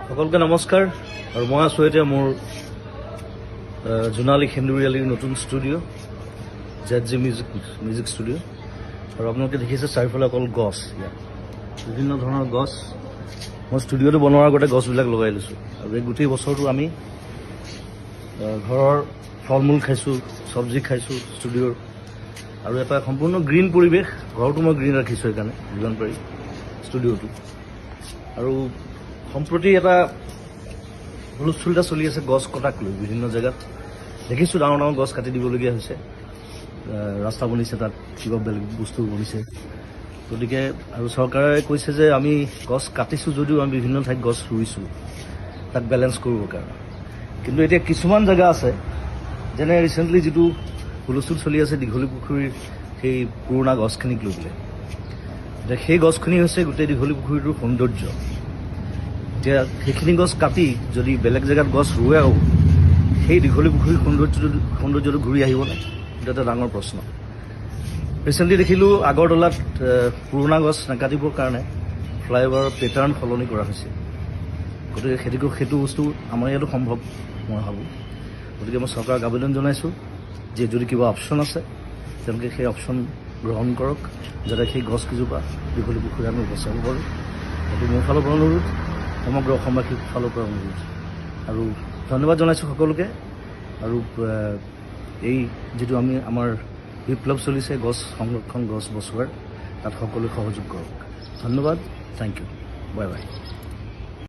সকলকে নমস্কাৰ আৰু মই আছোঁ এতিয়া মোৰ জোনালী সেন্দুৰীয়ালীৰ নতুন ষ্টুডিঅ' ZG মিউজিক ষ্টুডিঅ' আৰু আপোনালোকে দেখিছে চাৰিওফালে অকল গছ ইয়াত বিভিন্ন ধৰণৰ গছ মই ষ্টুডিঅ'টো বনোৱাৰ আগতে গছবিলাক লগাই লৈছোঁ আৰু এই গোটেই বছৰটো আমি ঘৰৰ ফল মূল খাইছোঁ চব্জি খাইছোঁ ষ্টুডিঅ'ৰ আৰু এটা সম্পূৰ্ণ গ্ৰীণ পৰিৱেশ ঘৰটো মই গ্ৰীণ ৰাখিছোঁ সেইকাৰণে যিমান পাৰি ষ্টুডিঅ'টো আৰু সম্প্ৰতি এটা হুলস্থুল এটা চলি আছে গছ কটাক লৈ বিভিন্ন জেগাত দেখিছোঁ ডাঙৰ ডাঙৰ গছ কাটি দিবলগীয়া হৈছে ৰাস্তা বনিছে তাত কিবা বেলেগ বস্তু বনিছে গতিকে আৰু চৰকাৰে কৈছে যে আমি গছ কাটিছোঁ যদিও আমি বিভিন্ন ঠাইত গছ ৰুইছোঁ তাক বেলেঞ্চ কৰিবৰ কাৰণে কিন্তু এতিয়া কিছুমান জেগা আছে যেনে ৰিচেণ্টলি যিটো হুলস্থুল চলি আছে দীঘলী পুখুৰীৰ সেই পুৰণা গছখিনিক লৈ পেলাই এতিয়া সেই গছখিনি হৈছে গোটেই দীঘলী পুখুৰীটোৰ সৌন্দৰ্য এতিয়া সেইখিনি গছ কাটি যদি বেলেগ জেগাত গছ ৰুৱেও সেই দীঘলী পুখুৰীৰ সৌন্দৰ্যটো ঘূৰি আহিব নাই এইটো এটা ডাঙৰ প্ৰশ্ন ৰিচেণ্টলি দেখিলোঁ আগৰতলাত পুৰণা গছ নাকাটিবৰ কাৰণে ফ্লাইঅভাৰৰ পেটাৰ্ণ সলনি কৰা হৈছে গতিকে সেইটো বস্তু আমাৰ ইয়াতো সম্ভৱ মই ভাবোঁ গতিকে মই চৰকাৰক আবেদন জনাইছোঁ যে যদি কিবা অপশ্যন আছে তেওঁলোকে সেই অপশ্যন গ্ৰহণ কৰক যাতে সেই গছকেইজোপা দীঘলী পুখুৰী আমি বচাব পাৰোঁ সেইটো মোৰ ফালৰ পৰা অনুৰোধ সমগ্ৰ অসমবাসীৰ ফালৰ পৰা অনুৰোধ আৰু ধন্যবাদ জনাইছোঁ সকলোকে আৰু এই যিটো আমাৰ বিপ্লৱ চলিছে গছ সংৰক্ষণ গছ বচোৱাৰ তাত সকলোৱে সহযোগ কৰক ধন্যবাদ থেংক ইউ বাই বাই